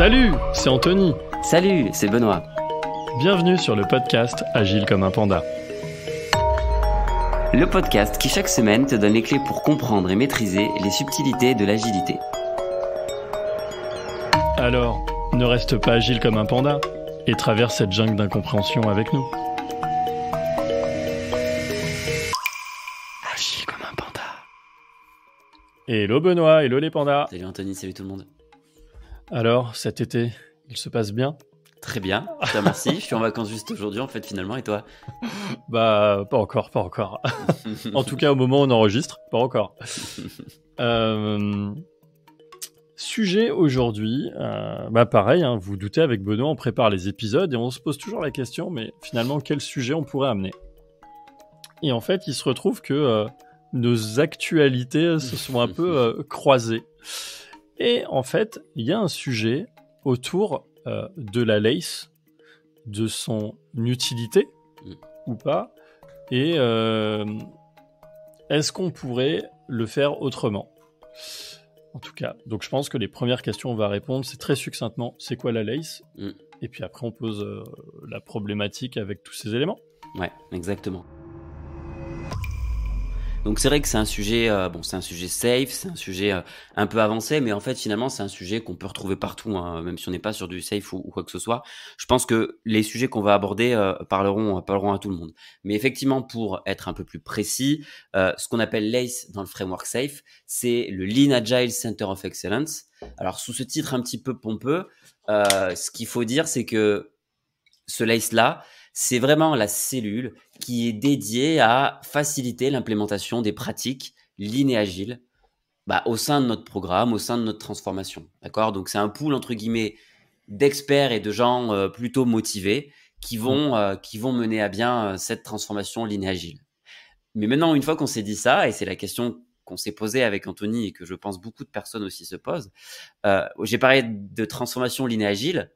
Salut, c'est Anthony. Salut, c'est Benoît. Bienvenue sur le podcast Agile comme un panda. Le podcast qui chaque semaine te donne les clés pour comprendre et maîtriser les subtilités de l'agilité. Alors, ne reste pas agile comme un panda et traverse cette jungle d'incompréhension avec nous. Agile comme un panda. Hello Benoît, hello les pandas. Salut Anthony, salut tout le monde. Alors, cet été, il se passe bien ? Très bien, je te remercie. Je suis en vacances juste aujourd'hui en fait finalement, et toi ? Bah, pas encore. En tout cas, au moment où on enregistre, pas encore. Sujet aujourd'hui, pareil, hein, vous vous doutez, avec Benoît, on prépare les épisodes et on se pose toujours la question, mais finalement, quel sujet on pourrait amener ? Et en fait, il se retrouve que nos actualités se sont un peu croisées. Et en fait, il y a un sujet autour de la lace, de son utilité ou pas, et est-ce qu'on pourrait le faire autrement ? En tout cas, donc je pense que les premières questions on va répondre, c'est très succinctement, c'est quoi la lace ? Et puis après on pose la problématique avec tous ces éléments. Ouais, exactement. Donc c'est vrai que c'est un sujet, c'est un sujet safe, c'est un sujet un peu avancé, mais en fait finalement c'est un sujet qu'on peut retrouver partout, hein, même si on n'est pas sur du safe ou quoi que ce soit. Je pense que les sujets qu'on va aborder parleront à tout le monde. Mais effectivement, pour être un peu plus précis, ce qu'on appelle LACE dans le framework safe, c'est le Lean Agile Center of Excellence. Alors sous ce titre un petit peu pompeux, ce qu'il faut dire, c'est que ce LACE-là, c'est vraiment la cellule qui est dédiée à faciliter l'implémentation des pratiques lean et agiles au sein de notre programme, au sein de notre transformation. D'accord ? Donc, c'est un pool, entre guillemets, d'experts et de gens plutôt motivés qui vont mener à bien cette transformation lean et agile. Mais maintenant, une fois qu'on s'est dit ça, et c'est la question qu'on s'est posée avec Anthony et que je pense beaucoup de personnes aussi se posent, j'ai parlé de transformation lean et agile,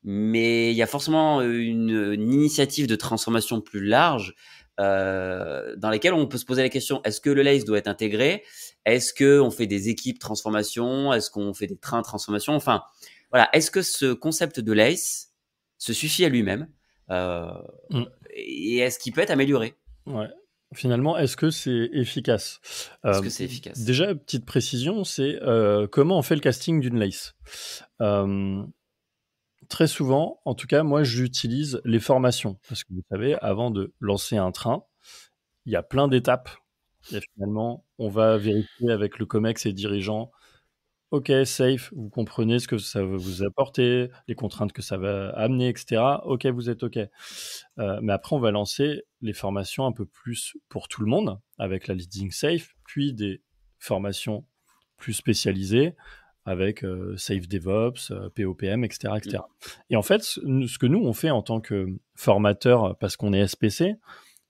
mais il y a forcément une initiative de transformation plus large dans laquelle on peut se poser la question, est-ce que le LACE doit être intégré ? Est-ce qu'on fait des équipes transformation ? Est-ce qu'on fait des trains transformation ? Enfin, voilà, est-ce que ce concept de LACE se suffit à lui-même et est-ce qu'il peut être amélioré ? Ouais. Finalement, est-ce que c'est efficace ? Est-ce que c'est efficace ? Déjà, petite précision, c'est comment on fait le casting d'une lace. Très souvent, en tout cas, moi, j'utilise les formations. Parce que vous savez, avant de lancer un train, il y a plein d'étapes. Et finalement, on va vérifier avec le COMEX et dirigeants. Ok, safe, vous comprenez ce que ça va vous apporter, les contraintes que ça va amener, etc. Ok, vous êtes ok. Mais après, on va lancer les formations un peu plus pour tout le monde, avec la leading safe, puis des formations plus spécialisées, avec Safe DevOps, POPM, etc., etc. Et en fait, ce que nous, on fait en tant que formateur, parce qu'on est SPC,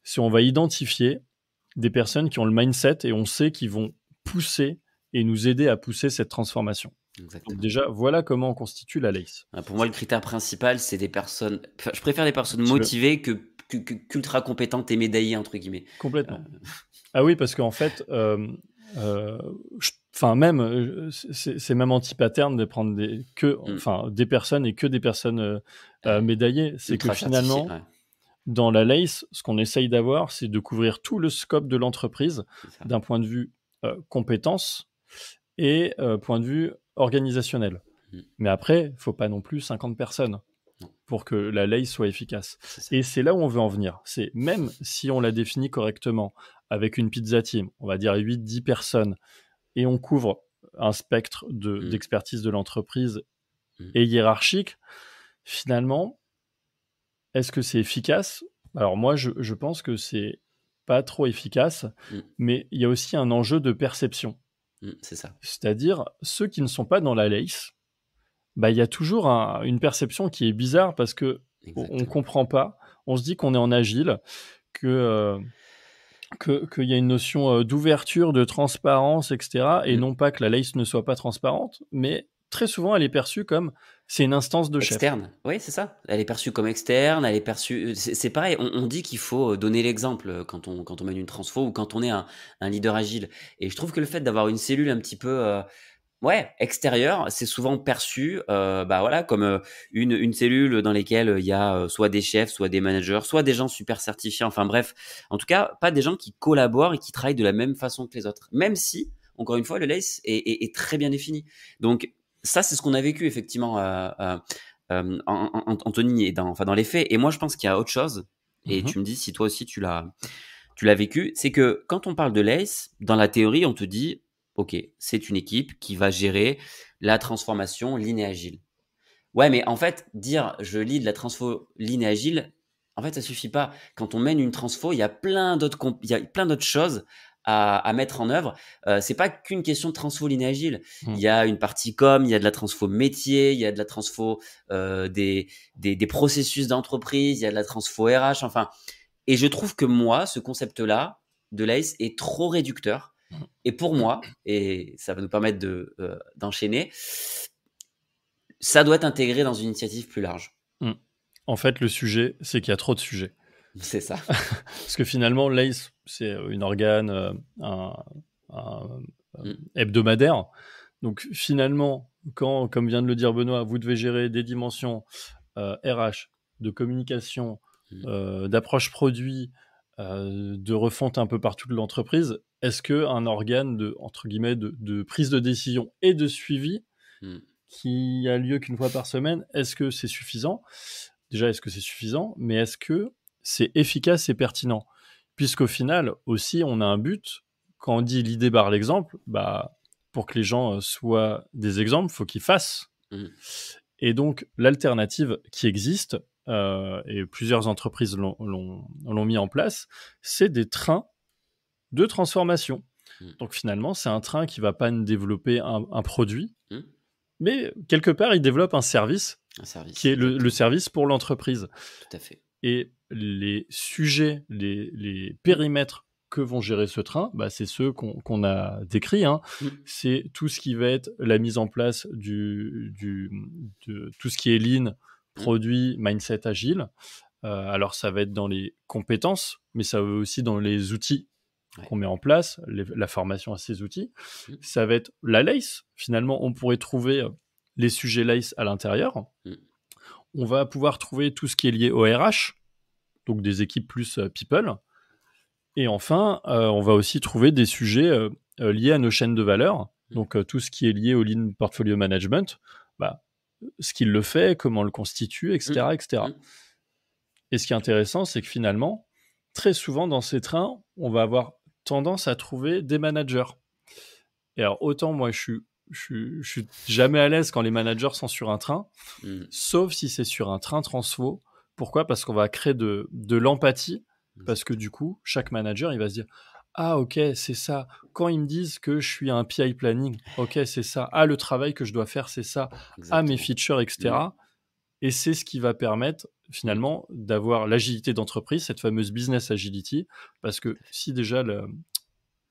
c'est on va identifier des personnes qui ont le mindset et on sait qu'ils vont pousser et nous aider à pousser cette transformation. Exactement. Donc déjà, voilà comment on constitue la LACE. Pour moi, le critère principal, c'est des personnes... Enfin, je préfère des personnes motivées qu'ultra compétentes et médaillées, entre guillemets. Complètement. Ah oui, parce qu'en fait... c'est même anti-pattern de prendre des personnes et que des personnes médaillées. C'est que finalement, dans la LACE, ce qu'on essaye d'avoir, c'est de couvrir tout le scope de l'entreprise d'un point de vue compétences et point de vue organisationnel. Mais après, il ne faut pas non plus 50 personnes pour que la LACE soit efficace. Et c'est là où on veut en venir. C'est même si on la définit correctement, avec une pizza team, on va dire 8-10 personnes, et on couvre un spectre d'expertise de l'entreprise et hiérarchique, finalement, est-ce que c'est efficace ? Alors moi, je pense que c'est pas trop efficace, mais il y a aussi un enjeu de perception. C'est ça. C'est-à-dire, ceux qui ne sont pas dans la LACE, il y a toujours une perception qui est bizarre parce que on comprend pas. On se dit qu'on est en agile, qu'il y a une notion d'ouverture, de transparence, etc. Et non pas que la LACE ne soit pas transparente, mais très souvent, elle est perçue comme c'est une instance de chef. Externe, oui, c'est ça. Elle est perçue comme externe, elle est perçue... C'est pareil, on dit qu'il faut donner l'exemple quand on mène une transfo ou quand on est un leader agile. Et je trouve que le fait d'avoir une cellule un petit peu Ouais, extérieur, c'est souvent perçu, voilà, comme une cellule dans lesquelles il y a soit des chefs, soit des managers, soit des gens super certifiés. Enfin bref, en tout cas, pas des gens qui collaborent et qui travaillent de la même façon que les autres. Même si, encore une fois, le LACE est très bien défini. Donc ça, c'est ce qu'on a vécu effectivement, Anthony, et dans les faits. Et moi, je pense qu'il y a autre chose. Et tu me dis si toi aussi tu l'as vécu. C'est que quand on parle de LACE, dans la théorie, on te dit ok, c'est une équipe qui va gérer la transformation Lean et Agile. Ouais, mais en fait, dire je lead la transfo Lean et Agile, en fait, ça suffit pas. Quand on mène une transfo, il y a plein d'autres choses à mettre en œuvre. C'est pas qu'une question de transfo Lean et Agile. Il y a une partie com, il y a de la transfo métier, il y a de la transfo des processus d'entreprise, il y a de la transfo RH. Enfin, et je trouve que moi, ce concept-là de l'ACE est trop réducteur. Et pour moi, et ça va nous permettre d'enchaîner, ça doit être intégré dans une initiative plus large. En fait, le sujet, c'est qu'il y a trop de sujets. C'est ça. Parce que finalement, l'ACE, c'est une organe hebdomadaire. Donc finalement, quand, comme vient de le dire Benoît, vous devez gérer des dimensions RH, de communication, d'approche produit, de refonte un peu partout de l'entreprise, est-ce qu'un organe entre guillemets, de prise de décision et de suivi qui a lieu qu'une fois par semaine, est-ce que c'est suffisant ? Déjà, est-ce que c'est suffisant ? Mais est-ce que c'est efficace et pertinent ? Puisqu'au final, aussi, on a un but. Quand on dit l'idée barre l'exemple, pour que les gens soient des exemples, il faut qu'ils fassent. Et donc, l'alternative qui existe, et plusieurs entreprises l'ont mis en place, c'est des trains de transformation. Donc finalement, c'est un train qui ne va pas nous développer un produit, mais quelque part, il développe un service qui est le service pour l'entreprise. Tout à fait. Et les sujets, les périmètres que vont gérer ce train, c'est ceux qu'on a décrits. C'est tout ce qui va être la mise en place de tout ce qui est lean, produit, mindset agile. Alors, ça va être dans les compétences, mais ça va aussi dans les outils qu'on met en place, la formation à ces outils. Ça va être la LACE. Finalement, on pourrait trouver les sujets LACE à l'intérieur. On va pouvoir trouver tout ce qui est lié au RH, donc des équipes plus people. Et enfin, on va aussi trouver des sujets liés à nos chaînes de valeur, donc tout ce qui est lié au Lean Portfolio Management, ce qu'il le fait, comment on le constitue, etc. etc. Et ce qui est intéressant, c'est que finalement, très souvent dans ces trains, on va avoir tendance à trouver des managers. Et alors, autant moi, je suis jamais à l'aise quand les managers sont sur un train, sauf si c'est sur un train transfo. Pourquoi ? Parce qu'on va créer de l'empathie, parce que du coup, chaque manager, il va se dire « Ah, ok, c'est ça. Quand ils me disent que je suis un PI planning, ok, c'est ça. Ah, le travail que je dois faire, c'est ça. Ah, mes features, etc. » Et c'est ce qui va permettre finalement d'avoir l'agilité d'entreprise, cette fameuse business agility, parce que si déjà il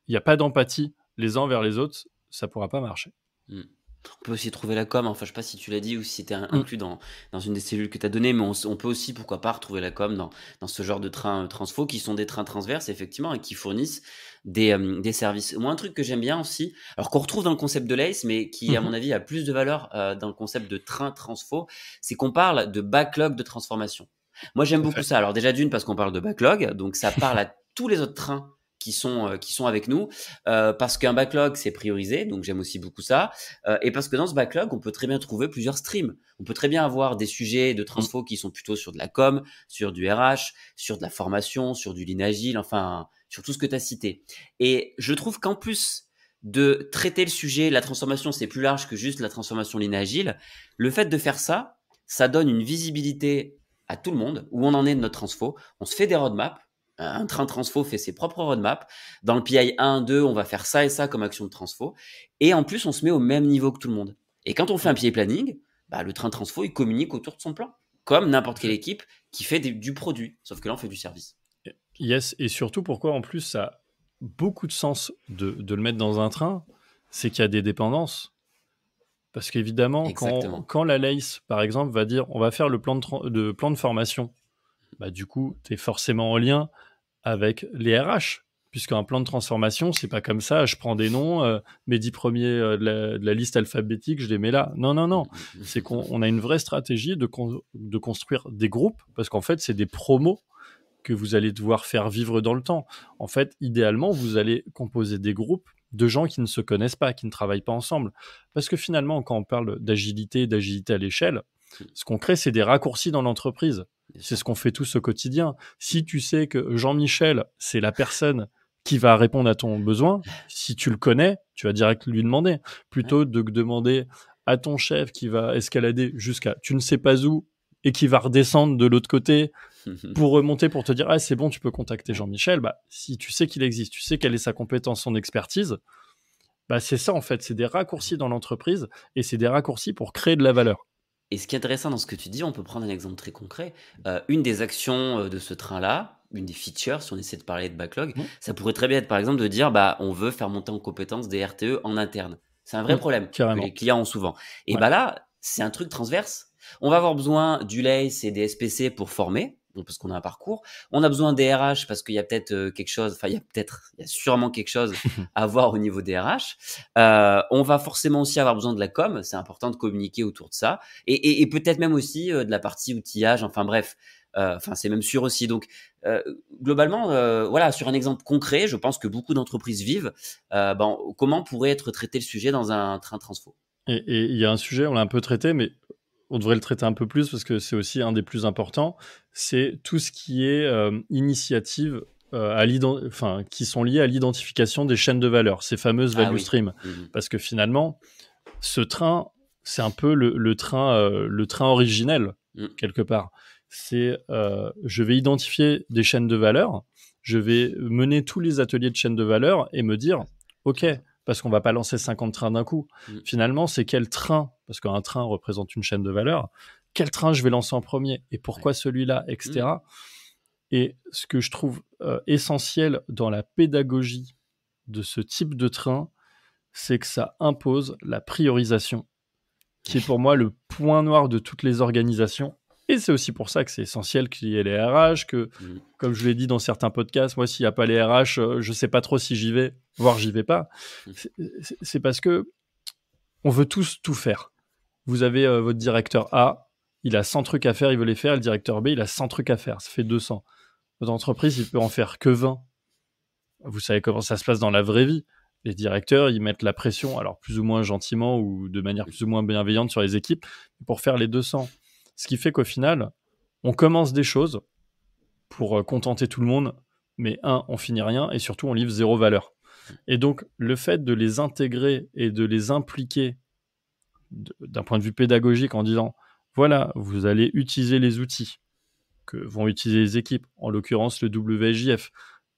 n'y a pas d'empathie les uns vers les autres, ça ne pourra pas marcher. On peut aussi trouver la com, enfin je sais pas si tu l'as dit ou si c'était inclus dans une des cellules que tu as données, mais on peut aussi, pourquoi pas, retrouver la com dans ce genre de trains transfo qui sont des trains transverses effectivement et qui fournissent des services. Moi, un truc que j'aime bien aussi, alors qu'on retrouve dans le concept de l'ACE, mais qui à mon avis a plus de valeur dans le concept de train transfo, c'est qu'on parle de backlog de transformation. Moi j'aime beaucoup ça. Alors déjà d'une parce qu'on parle de backlog, donc ça parle à tous les autres trains qui sont avec nous, parce qu'un backlog c'est priorisé, donc j'aime aussi beaucoup ça, et parce que dans ce backlog on peut très bien trouver plusieurs streams. On peut très bien avoir des sujets de transfo qui sont plutôt sur de la com, sur du RH, sur de la formation, sur du Lean Agile, enfin sur tout ce que tu as cité. Et je trouve qu'en plus de traiter le sujet, la transformation c'est plus large que juste la transformation Lean Agile, le fait de faire ça, ça donne une visibilité à tout le monde où on en est de notre transfo. On se fait des roadmaps. Un train transfo fait ses propres roadmaps. Dans le PI 1, 2, on va faire ça et ça comme action de transfo. Et en plus, on se met au même niveau que tout le monde. Et quand on fait un PI planning, le train transfo, il communique autour de son plan. Comme n'importe quelle équipe qui fait du produit. Sauf que là, on fait du service. Yes, et surtout, pourquoi en plus, ça a beaucoup de sens de le mettre dans un train, c'est qu'il y a des dépendances. Parce qu'évidemment, quand la LACE, par exemple, va dire on va faire le plan de formation, du coup, tu es forcément en lien avec les RH, puisqu'un plan de transformation, c'est pas comme ça, je prends des noms, mes 10 premiers de la liste alphabétique, je les mets là. Non. C'est qu'on a une vraie stratégie de construire des groupes, parce qu'en fait, c'est des promos que vous allez devoir faire vivre dans le temps. En fait, idéalement, vous allez composer des groupes de gens qui ne se connaissent pas, qui ne travaillent pas ensemble. Parce que finalement, quand on parle d'agilité à l'échelle, ce qu'on crée, c'est des raccourcis dans l'entreprise. C'est ce qu'on fait tous au quotidien. Si tu sais que Jean-Michel, c'est la personne qui va répondre à ton besoin, si tu le connais, tu vas direct lui demander. Plutôt de demander à ton chef qui va escalader jusqu'à tu ne sais pas où et qui va redescendre de l'autre côté pour remonter, pour te dire « Ah, c'est bon, tu peux contacter Jean-Michel », bah, si tu sais qu'il existe, tu sais quelle est sa compétence, son expertise, bah, c'est ça en fait, c'est des raccourcis dans l'entreprise et c'est des raccourcis pour créer de la valeur. Et ce qui est intéressant dans ce que tu dis, on peut prendre un exemple très concret. Une des actions de ce train-là, une des features, si on essaie de parler de backlog, ça pourrait très bien être par exemple de dire bah, on veut faire monter en compétence des RTE en interne. C'est un vrai problème carrément. que les clients ont souvent. Et bah là, c'est un truc transverse. On va avoir besoin du LACE et des SPC pour former, parce qu'on a un parcours. On a besoin des RH parce qu'il y a peut-être quelque chose, enfin il y a sûrement quelque chose à voir au niveau des RH. On va forcément aussi avoir besoin de la com, c'est important de communiquer autour de ça. Et peut-être même aussi de la partie outillage, enfin bref. Enfin, c'est même sûr aussi. Donc, globalement, voilà, sur un exemple concret, je pense que beaucoup d'entreprises vivent. Comment pourrait être traité le sujet dans un train transfo? Et il y a un sujet, on l'a un peu traité, mais on devrait le traiter un peu plus parce que c'est aussi un des plus importants. C'est tout ce qui est initiative qui sont liées à l'identification des chaînes de valeur, ces fameuses value streams. Parce que finalement, ce train, c'est un peu le train originel, quelque part. C'est je vais identifier des chaînes de valeur, je vais mener tous les ateliers de chaînes de valeur et me dire, OK, parce qu'on va pas lancer 50 trains d'un coup. Finalement, c'est quel train, parce qu'un train représente une chaîne de valeur, quel train je vais lancer en premier et pourquoi celui-là, etc. Et ce que je trouve essentiel dans la pédagogie de ce type de train, c'est que ça impose la priorisation, qui est pour moi le point noir de toutes les organisations. Et c'est aussi pour ça que c'est essentiel qu'il y ait les RH, que, comme je l'ai dit dans certains podcasts, moi, s'il n'y a pas les RH, je ne sais pas trop si j'y vais, voire j'y vais pas. C'est parce que on veut tous tout faire. Vous avez votre directeur A, il a 100 trucs à faire, il veut les faire, et le directeur B, il a 100 trucs à faire, ça fait 200. Votre entreprise, il peut en faire que 20. Vous savez comment ça se passe dans la vraie vie. Les directeurs, ils mettent la pression, alors plus ou moins gentiment ou de manière plus ou moins bienveillante sur les équipes, pour faire les 200. Ce qui fait qu'au final, on commence des choses pour contenter tout le monde, mais on finit rien et surtout, on livre zéro valeur. Et donc, le fait de les intégrer et de les impliquer d'un point de vue pédagogique en disant, voilà, vous allez utiliser les outils que vont utiliser les équipes, en l'occurrence le WJF,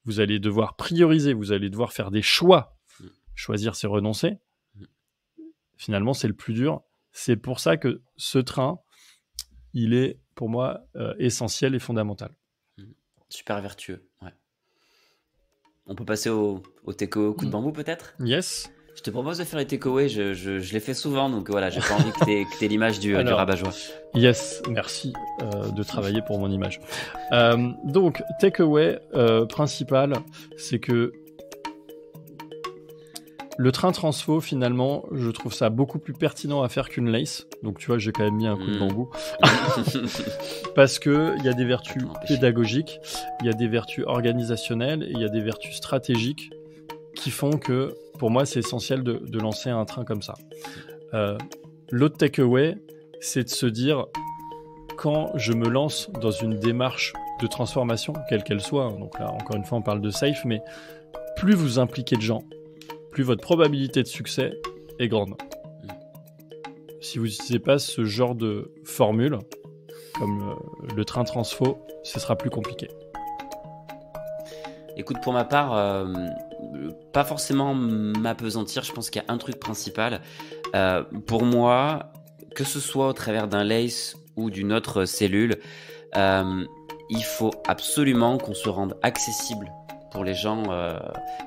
vous allez devoir prioriser, vous allez devoir faire des choix. Choisir, c'est renoncer. Finalement, c'est le plus dur. C'est pour ça que ce train, il est, pour moi, essentiel et fondamental. Super vertueux, ouais. On peut passer au takeaway coup de bambou, peut-être ? Yes. Je te propose de faire les takeaways, je les fais souvent, donc voilà, j'ai pas envie que t'aies l'image du rabat-joie. Yes, merci de travailler pour mon image. Donc, takeaway principal, c'est que le train transfo, finalement, je trouve ça beaucoup plus pertinent à faire qu'une LACE. Donc, tu vois, j'ai quand même mis un coup de bambou. Parce qu'il y a des vertus pédagogiques, il y a des vertus organisationnelles, et il y a des vertus stratégiques qui font que, pour moi, c'est essentiel de lancer un train comme ça. L'autre takeaway, c'est de se dire, quand je me lance dans une démarche de transformation, quelle qu'elle soit, donc là, encore une fois, on parle de safe, mais plus vous impliquez de gens, plus votre probabilité de succès est grande. Si vous n'utilisez pas ce genre de formule, comme le train transfo, ce sera plus compliqué. Écoute, pour ma part, pas forcément m'apesantir, je pense qu'il y a un truc principal. Pour moi, que ce soit au travers d'un LACE ou d'une autre cellule, il faut absolument qu'on se rende accessible pour les gens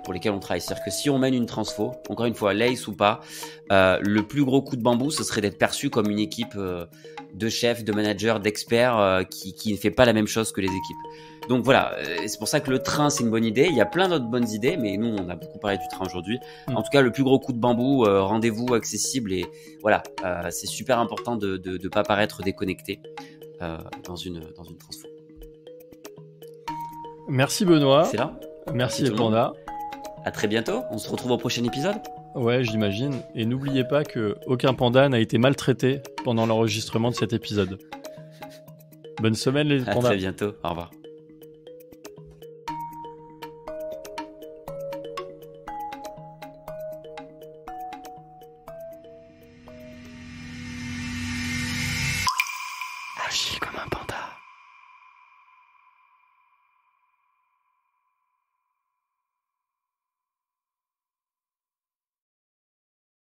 pour lesquels on travaille. C'est-à-dire que si on mène une transfo, encore une fois, lace ou pas, le plus gros coup de bambou, ce serait d'être perçu comme une équipe de chefs, de managers, d'experts qui ne fait pas la même chose que les équipes. Donc voilà, c'est pour ça que le train, c'est une bonne idée. Il y a plein d'autres bonnes idées, mais nous, on a beaucoup parlé du train aujourd'hui. En tout cas, le plus gros coup de bambou, rendez-vous accessible et voilà, c'est super important de ne pas paraître déconnecté dans une transfo. Merci Benoît. C'est là. Merci Panda. À très bientôt. On se retrouve au prochain épisode. Ouais, j'imagine. Et n'oubliez pas que aucun panda n'a été maltraité pendant l'enregistrement de cet épisode. Bonne semaine les pandas. À très bientôt. Au revoir. Agis comme un panda.